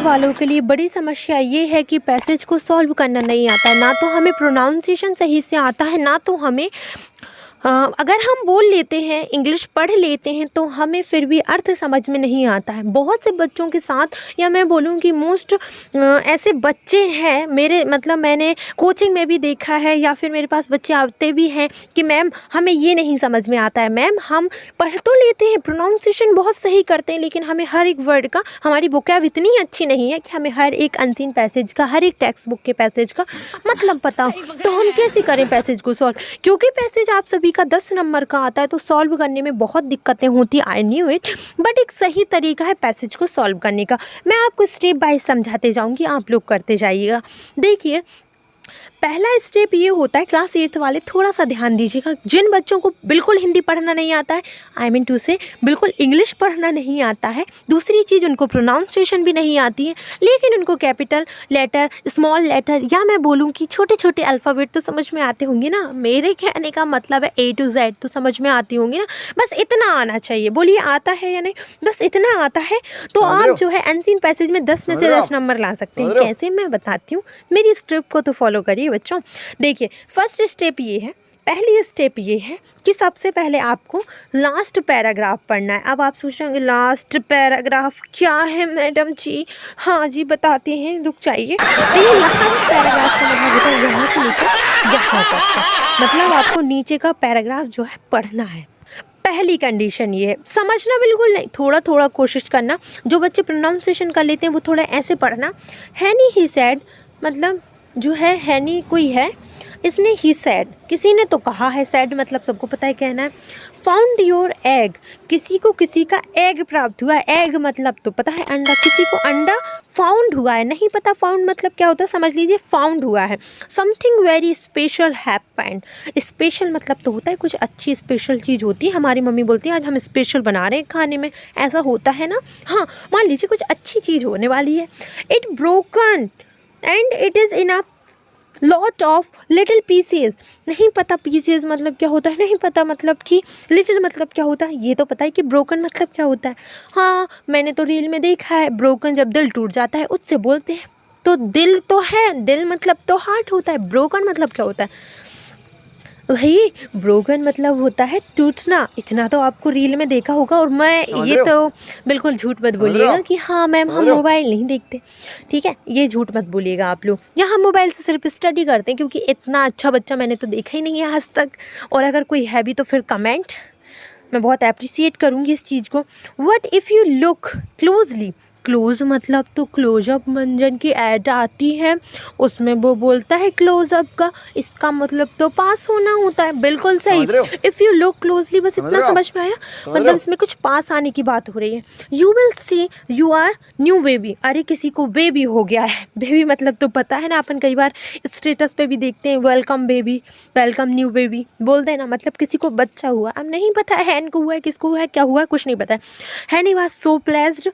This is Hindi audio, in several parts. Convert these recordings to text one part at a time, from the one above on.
वालों के लिए बड़ी समस्या ये है कि पैसेज को सॉल्व करना नहीं आता, ना तो हमें प्रोनाउंसिएशन सही से आता है, ना तो हमें अगर हम बोल लेते हैं, इंग्लिश पढ़ लेते हैं, तो हमें फिर भी अर्थ समझ में नहीं आता है। बहुत से बच्चों के साथ, या मैं बोलूँ कि मोस्ट ऐसे बच्चे हैं मेरे, मतलब मैंने कोचिंग में भी देखा है, या फिर मेरे पास बच्चे आते भी हैं कि मैम हमें ये नहीं समझ में आता है। मैम हम पढ़ तो लेते हैं, प्रोनाउंसिएशन बहुत सही करते हैं, लेकिन हमें हर एक वर्ड का, हमारी वोकैब इतनी अच्छी नहीं है कि हमें हर एक अनसीन पैसेज का, हर एक टेक्स्ट बुक के पैसेज का मतलब पता हो। तो हम कैसे करें पैसेज को सॉल्व? क्योंकि पैसेज आप सभी का 10 नंबर का आता है, तो सॉल्व करने में बहुत दिक्कतें होती, आई न्यू इट, बट एक सही तरीका है पैसेज को सॉल्व करने का। मैं आपको स्टेप बाय समझाते जाऊंगी, आप लोग करते जाइएगा। देखिए, पहला स्टेप ये होता है, क्लास 8 वाले थोड़ा सा ध्यान दीजिएगा। जिन बच्चों को बिल्कुल हिंदी पढ़ना नहीं आता है, आई मीन टू से बिल्कुल इंग्लिश पढ़ना नहीं आता है, दूसरी चीज़ उनको प्रोनाउंसिएशन भी नहीं आती है, लेकिन उनको कैपिटल लेटर, स्मॉल लेटर, या मैं बोलूँ कि छोटे छोटे अल्फ़ाबेट तो समझ में आते होंगे ना। मेरे कहने का मतलब है A to Z तो समझ में आती होंगी ना। बस इतना आना चाहिए। बोलिए आता है या नहीं? बस इतना आता है तो आप जो है अनसीन पैसेज में 10 में से 10 नंबर ला सकते हैं। कैसे, मैं बताती हूँ, मेरी स्ट्रिप को तो फॉलो करिए बच्चों। देखिए, फर्स्ट स्टेप ये है, पहली स्टेप ये है कि सबसे पहले आपको लास्ट पैराग्राफ पढ़ना है। अब आप सोच रहे होंगे लास्ट पैराग्राफ क्या है मैडम जी? हाँ जी बताते हैं, रुक जाइए। देखिए, लास्ट पैराग्राफ का मतलब होता है यहाँ से लेकर यहाँ तक का, मतलब आपको नीचे का पैराग्राफ जो है पढ़ना है। पहली कंडीशन ये है, समझना बिल्कुल नहीं, थोड़ा थोड़ा कोशिश करना। जो बच्चे प्रोनाउंसिएशन कर लेते हैं वो थोड़ा ऐसे पढ़ना, हैनी ही सैड, मतलब जो है हैनी कोई है, इसने ही सैड, किसी ने तो कहा है। सैड मतलब सबको पता है कहना है। फाउंड योर एग, किसी को किसी का एग प्राप्त हुआ है। एग मतलब तो पता है अंडा, किसी को अंडा फाउंड हुआ है। नहीं पता फाउंड मतलब क्या होता है, समझ लीजिए फाउंड हुआ है। Something very special happened, special मतलब तो होता है कुछ अच्छी स्पेशल चीज़ होती है। हमारी मम्मी बोलती है आज हम स्पेशल बना रहे हैं खाने में, ऐसा होता है ना। हाँ, मान लीजिए कुछ अच्छी चीज़ होने वाली है। It broken and it is in a lot of little pieces, नहीं पता पीसेस मतलब क्या होता है, नहीं पता मतलब कि लिटिल मतलब क्या होता है। ये तो पता है कि ब्रोकन मतलब क्या होता है। हाँ, मैंने तो रील में देखा है, ब्रोकन जब दिल टूट जाता है उससे बोलते हैं। तो दिल तो है, दिल मतलब तो हार्ट होता है, ब्रोकन मतलब क्या होता है भाई? ब्रोकन मतलब होता है टूटना। इतना तो आपको रील में देखा होगा। और मैं ये तो बिल्कुल झूठ मत बोलिएगा कि हाँ मैम हम मोबाइल नहीं देखते, ठीक है? ये झूठ मत बोलिएगा आप लोग, या हम मोबाइल से सिर्फ स्टडी करते हैं, क्योंकि इतना अच्छा बच्चा मैंने तो देखा ही नहीं है आज तक। और अगर कोई है भी तो फिर कमेंट, मैं बहुत अप्रिसिएट करूँगी इस चीज़ को। What if you look closely, close मतलब तो क्लोजअप मंजन की ऐड आती है, उसमें वो बोलता है क्लोजअप का, इसका मतलब तो पास होना होता है। बिल्कुल सही। इफ़ यू लुक क्लोजली, बस इतना समझ में आया, मतलब इसमें कुछ पास आने की बात हो रही है। You will see you are new baby, अरे किसी को बेबी हो गया है। बेबी मतलब तो पता है ना, अपन कई बार स्टेटस पे भी देखते हैं welcome baby, welcome new baby बोलते हैं ना, मतलब किसी को बच्चा हुआ। अब नहीं पता है हैन को हुआ है, किसको हुआ है, क्या हुआ है, कुछ नहीं पता है। हैनी was so placed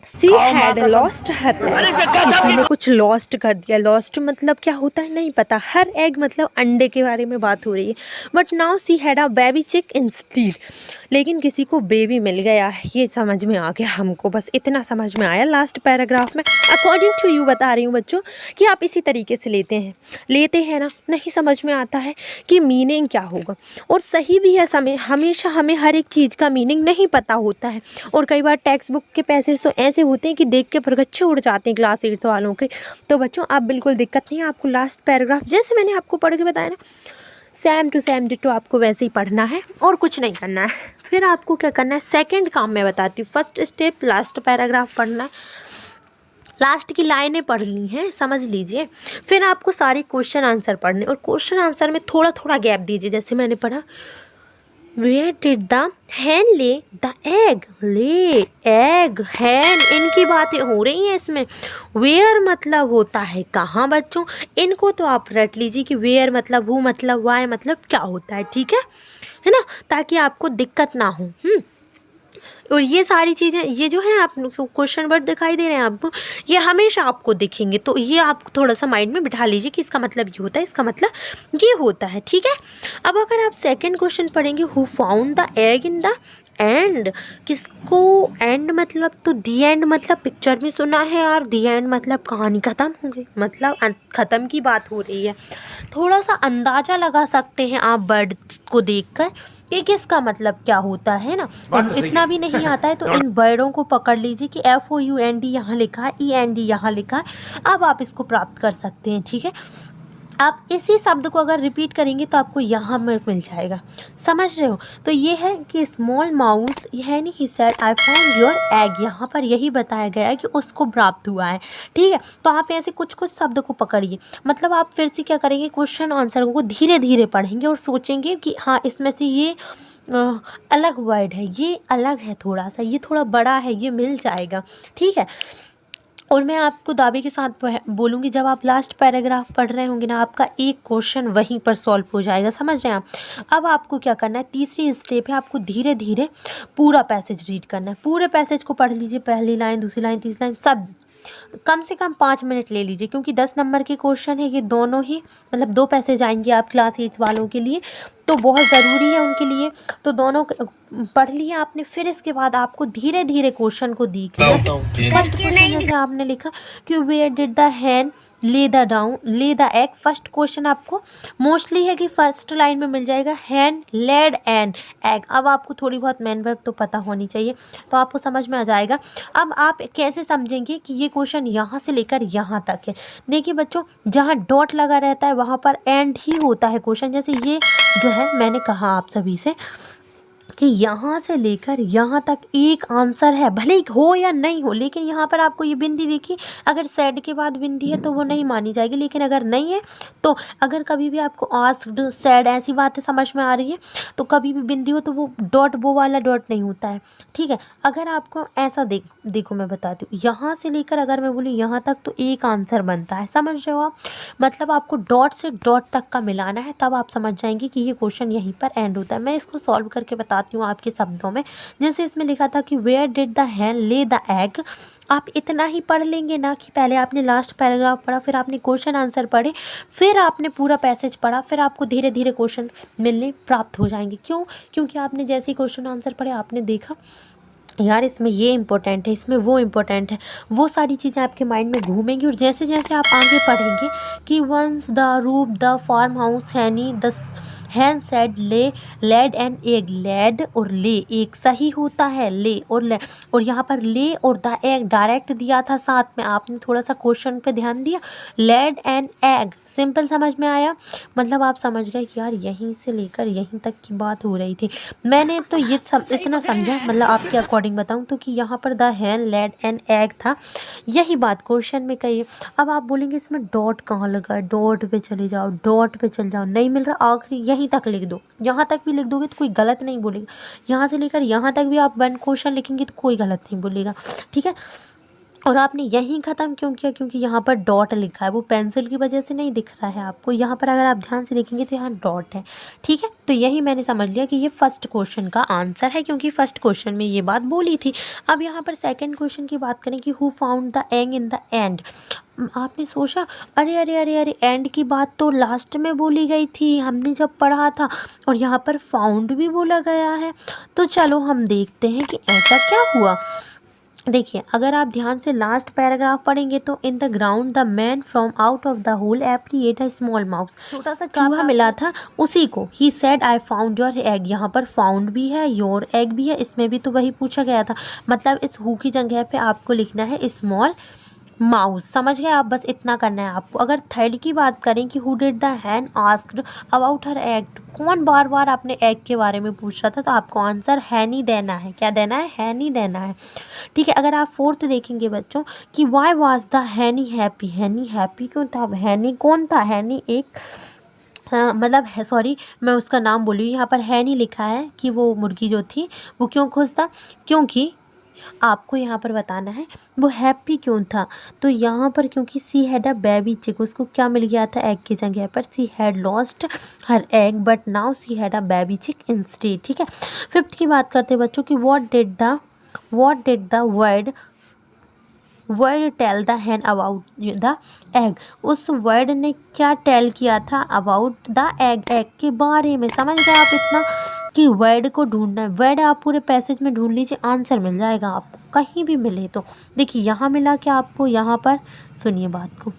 C had lost her egg, किसी ने कुछ लॉस्ट कर दिया। लॉस्ट मतलब क्या होता है नहीं पता। हर एग मतलब अंडे के बारे में बात हो रही है। But now she had a baby चिक इंस्टीड, लेकिन किसी को बेबी मिल गया, ये समझ में आ गया हमको। बस इतना समझ में आया लास्ट पैराग्राफ में। अकॉर्डिंग टू यू बता रही हूँ बच्चों कि आप इसी तरीके से लेते हैं ना। नहीं समझ में आता है कि मीनिंग क्या होगा, और सही भी है। समय हमेशा हमें हर एक चीज़ का मीनिंग नहीं पता होता है, और कई बार टेक्स्ट बुक के पैसेज तो ऐसे होते हैं कि देख के परगच्छे उड़ जाते हैं क्लास 8 वालों के। तो बच्चों आप बिल्कुल दिक्कत नहीं है, आपको लास्ट पैराग्राफ जैसे मैंने आपको पढ़ के बताया ना, सेम टू सेम डिटो आपको वैसे ही पढ़ना है और कुछ नहीं करना है। फिर आपको क्या करना है, सेकंड काम मैं बताती हूँ। फर्स्ट स्टेप लास्ट पैराग्राफ पढ़ना है, लास्ट की लाइनें पढ़नी है, समझ लीजिए। फिर आपको सारे क्वेश्चन आंसर पढ़ने, और क्वेश्चन आंसर में थोड़ा थोड़ा गैप दीजिए। जैसे मैंने पढ़ा, वेयर डिड द हैन ले द एग, ले एग हैन, इनकी बातें हो रही हैं इसमें। वेयर मतलब होता है कहाँ बच्चों, इनको तो आप रट लीजिए कि वेयर मतलब हु मतलब वाई मतलब क्या होता है, ठीक है ना, ताकि आपको दिक्कत ना हो। और ये सारी चीज़ें, ये जो है आप क्वेश्चन वर्ड दिखाई दे रहे हैं आपको, ये हमेशा आपको दिखेंगे। तो ये आप थोड़ा सा माइंड में बिठा लीजिए कि इसका मतलब ये होता है, इसका मतलब ये होता है, ठीक है। अब अगर आप सेकंड क्वेश्चन पढ़ेंगे, who found the egg in the end किसको, एंड मतलब तो दी एंड मतलब पिक्चर में सुना है यार, दी एंड मतलब कहानी ख़त्म हो गई, मतलब ख़त्म की बात हो रही है। थोड़ा सा अंदाज़ा लगा सकते हैं आप बर्ड को देखकर कि किसका मतलब क्या होता है ना। बात तो सही इतना है। भी नहीं आता है तो इन वर्डों को पकड़ लीजिए कि FOUND यहाँ लिखा है, END यहाँ लिखा है, अब आप इसको प्राप्त कर सकते हैं। ठीक है, आप इसी शब्द को अगर रिपीट करेंगे तो आपको यहाँ मिल जाएगा, समझ रहे हो। तो ये है कि स्मॉल माउस यानी ही said I found your egg, यहाँ पर यही बताया गया है कि उसको प्राप्त हुआ है। ठीक है, तो आप ऐसे कुछ कुछ शब्द को पकड़िए, मतलब आप फिर से क्या करेंगे, क्वेश्चन आंसर को धीरे धीरे पढ़ेंगे और सोचेंगे कि हाँ इसमें से ये अलग वर्ड है, ये अलग है, थोड़ा सा ये थोड़ा बड़ा है, ये मिल जाएगा। ठीक है, और मैं आपको दावे के साथ बोलूँगी जब आप लास्ट पैराग्राफ पढ़ रहे होंगे ना, आपका एक क्वेश्चन वहीं पर सॉल्व हो जाएगा, समझ रहे हैं आप। अब आपको क्या करना है, तीसरी स्टेप है, आपको धीरे धीरे पूरा पैसेज रीड करना है। पूरे पैसेज को पढ़ लीजिए, पहली लाइन, दूसरी लाइन, तीसरी लाइन, सब कम से कम 5 मिनट ले लीजिए, क्योंकि 10 नंबर के क्वेश्चन है ये दोनों ही, मतलब 2 पैसेज आएंगे आप क्लास 8 वालों के लिए, तो बहुत ज़रूरी है उनके लिए। तो दोनों पढ़ लिए आपने, फिर इसके बाद आपको धीरे धीरे क्वेश्चन को देखना है। फर्स्ट क्वेश्चन जैसे आपने लिखा कि वेयर डिड द हैन ले द एग, फर्स्ट क्वेश्चन आपको मोस्टली है कि फर्स्ट लाइन में मिल जाएगा, हैन लेड एन एग। अब आपको थोड़ी बहुत मैन वर्ब तो पता होनी चाहिए, तो आपको समझ में आ जाएगा। अब आप कैसे समझेंगे कि ये क्वेश्चन यहाँ से लेकर यहाँ तक है। देखिए बच्चों, जहाँ डॉट लगा रहता है वहाँ पर एंड ही होता है क्वेश्चन। जैसे ये जो है, मैंने कहा आप सभी से कि यहाँ से लेकर यहाँ तक एक आंसर है, भले ही हो या नहीं हो, लेकिन यहाँ पर आपको ये बिंदी देखिए, अगर सैड के बाद बिंदी है तो वो नहीं मानी जाएगी, लेकिन अगर नहीं है तो, अगर कभी भी आपको आस्क्ड, सैड ऐसी बातें समझ में आ रही है तो कभी भी बिंदी हो तो वो डॉट, वो वाला डॉट नहीं होता है। ठीक है, अगर आपको ऐसा देखो मैं बताती हूँ, यहाँ से लेकर अगर मैं बोली यहाँ तक तो एक आंसर बनता है, समझ रहे हो आप। मतलब आपको डॉट से डॉट तक का मिलाना है, तब आप समझ जाएंगे कि ये क्वेश्चन यहीं पर एंड होता है। मैं इसको सॉल्व करके बताती हूँ आपके शब्दों में। जैसे इसमें लिखा था कि वेयर डिड द हैन ले द एग, आप इतना ही पढ़ लेंगे ना कि पहले आपने लास्ट पैराग्राफ पढ़ा, फिर आपने क्वेश्चन आंसर पढ़े, फिर आपने पूरा पैसेज पढ़ा, फिर आपको धीरे धीरे क्वेश्चन मिलने प्राप्त हो जाएंगे। क्यों? क्योंकि आपने जैसे ही क्वेश्चन आंसर पढ़े, आपने देखा यार इसमें ये इम्पोर्टेंट है, इसमें वो इम्पोर्टेंट है, वो सारी चीज़ें आपके माइंड में घूमेंगी। और जैसे जैसे आप आगे पढ़ेंगे कि वंस द रूप द फार्म हाउस हैनी द हैन सेड ले लेड एंड एग, लेड और ले एक सही होता है, ले और ले, और यहाँ पर ले और द एग डायरेक्ट दिया था साथ में, आपने थोड़ा सा क्वेश्चन पे ध्यान दिया, लेड एंड एग सिंपल समझ में आया। मतलब आप समझ गए कि यार यहीं से लेकर यहीं तक की बात हो रही थी। मैंने तो ये सब इतना समझा, मतलब आपके अकॉर्डिंग बताऊं तो, कि यहाँ पर the hen laid and egg था, यही बात क्वेश्चन में कही है। अब आप बोलेंगे इसमें डॉट कहाँ लगा है, डॉट पे चले जाओ, डॉट पे चल जाओ, नहीं मिल रहा, आखिरी यहीं तक लिख दो। यहाँ तक भी लिख दोगे तो कोई गलत नहीं बोलेगा, यहाँ से लेकर यहाँ तक भी आप वन क्वेश्चन लिखेंगे तो कोई गलत नहीं बोलेगा। ठीक है, और आपने यहीं ख़त्म क्यों किया? क्योंकि यहाँ पर डॉट लिखा है, वो पेंसिल की वजह से नहीं दिख रहा है आपको, यहाँ पर अगर आप ध्यान से देखेंगे तो यहाँ डॉट है। ठीक है, तो यही मैंने समझ लिया कि ये फर्स्ट क्वेश्चन का आंसर है, क्योंकि फर्स्ट क्वेश्चन में ये बात बोली थी। अब यहाँ पर सेकंड क्वेश्चन की बात करें कि who found the egg in the end. आपने सोचा अरे अरे अरे अरे, एंड की बात तो लास्ट में बोली गई थी, हमने जब पढ़ा था, और यहाँ पर फाउंड भी बोला गया है। तो चलो हम देखते हैं कि ऐसा क्या हुआ। देखिए, अगर आप ध्यान से लास्ट पैराग्राफ पढ़ेंगे तो in the ground the man from out of the hole एप्रिएट अ स्मॉल माउस, छोटा सा चूहा मिला था, उसी को ही said I found your egg. यहाँ पर फाउंड भी है, योर एग भी है, इसमें भी तो वही पूछा गया था। मतलब इस हु की जगह पे आपको लिखना है स्मॉल माउस, समझ गए आप, बस इतना करना है आपको। अगर थर्ड की बात करें कि who did the Hahn asked about her egg, कौन बार बार अपने एग के बारे में पूछ रहा था, तो आपको आंसर हैनी देना है। क्या देना है? हैनी देना है। ठीक है, अगर आप फोर्थ देखेंगे बच्चों कि वाई वाज द हैनी हैप्पी, हैनी हैप्पी क्यों था? हैनी कौन था? हैनी एक मतलब है, सॉरी मैं उसका नाम बोली, यहाँ पर हैनी लिखा है कि वो मुर्गी जो थी वो क्यों खुश था, क्योंकि आपको यहाँ पर बताना है वो हैप्पी क्यों था। तो यहाँ पर क्योंकि सी हैड अ बेबी चिक, उसको क्या मिल गया था एग की जगह पर, she had lost her egg but now she had a baby chick instead. ठीक है, फिफ्थ की बात करते हैं बच्चों कि what did the word tell the hen about the egg, उस वर्ड ने क्या टेल किया था अबाउट द एग, एग के बारे में। समझ गए आप इतना कि वर्ड को ढूंढना है। वर्ड आप पूरे पैसेज में ढूंढ लीजिए, आंसर मिल जाएगा आपको, कहीं भी मिले तो। देखिए यहाँ मिला क्या आपको, यहाँ पर सुनिए बात को,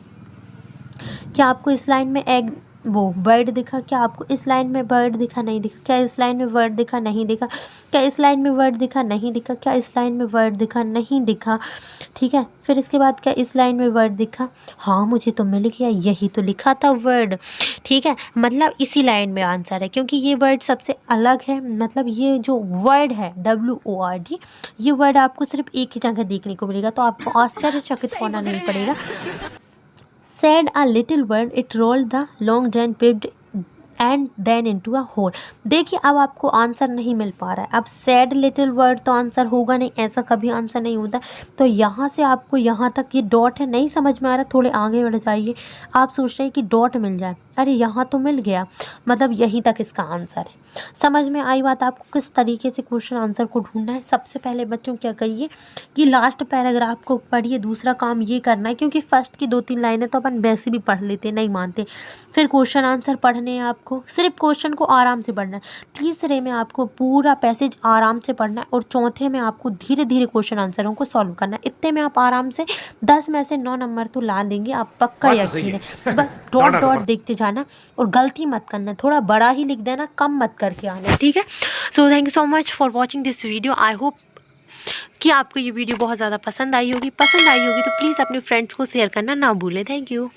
क्या आपको इस लाइन में एग वो वर्ड दिखा, क्या आपको इस लाइन में वर्ड दिखा, नहीं दिखा, क्या इस लाइन में वर्ड दिखा, नहीं दिखा, क्या इस लाइन में वर्ड दिखा, नहीं दिखा, क्या इस लाइन में वर्ड दिखा, नहीं दिखा। ठीक है, फिर इसके बाद क्या इस लाइन में वर्ड दिखा, हाँ मुझे तो मिल गया, यही तो लिखा था वर्ड। ठीक है, मतलब इसी लाइन में आंसर है, क्योंकि ये वर्ड सबसे अलग है। मतलब ये जो वर्ड है WORD, ये वर्ड आपको सिर्फ एक ही जगह देखने को मिलेगा, तो आपको आश्चर्यचकित होना नहीं पड़ेगा। Said a little word, it rolled the long drain paved and then into a hole. देखिए अब आपको आंसर नहीं मिल पा रहा है। अब सैड लिटिल वर्ड तो आंसर होगा नहीं, ऐसा कभी आंसर नहीं होता। तो यहाँ से आपको यहाँ तक ये डॉट है, नहीं समझ में आ रहा, थोड़े आगे बढ़ जाइए। आप सोच रहे हैं कि डॉट मिल जाए, अरे यहाँ तो मिल गया, मतलब यहीं तक इसका आंसर है। समझ में आई बात आपको किस तरीके से क्वेश्चन आंसर को ढूंढना है। सबसे पहले बच्चों क्या करिए कि लास्ट पैराग्राफ को पढ़िए। दूसरा काम ये करना है, क्योंकि फर्स्ट की 2-3 लाइनें तो अपन वैसे भी पढ़ लेते, नहीं मानते। फिर क्वेश्चन आंसर पढ़ने हैं आपको, सिर्फ क्वेश्चन को आराम से पढ़ना है। तीसरे में आपको पूरा पैसेज आराम से पढ़ना है, और चौथे में आपको धीरे धीरे क्वेश्चन आंसरों को सॉल्व करना है। इतने में आप आराम से 10 में से 9 नंबर तो ला देंगे, आप पक्का यकीन है। बस डॉट डॉट देखते जाना और गलती मत करना, थोड़ा बड़ा ही लिख देना, कम मत करके आना, ठीक है। So thank you so much for watching this video. I hope कि आपको ये वीडियो बहुत ज़्यादा पसंद आई होगी। पसंद आई होगी तो प्लीज़ अपने फ्रेंड्स को शेयर करना ना भूलें। Thank you.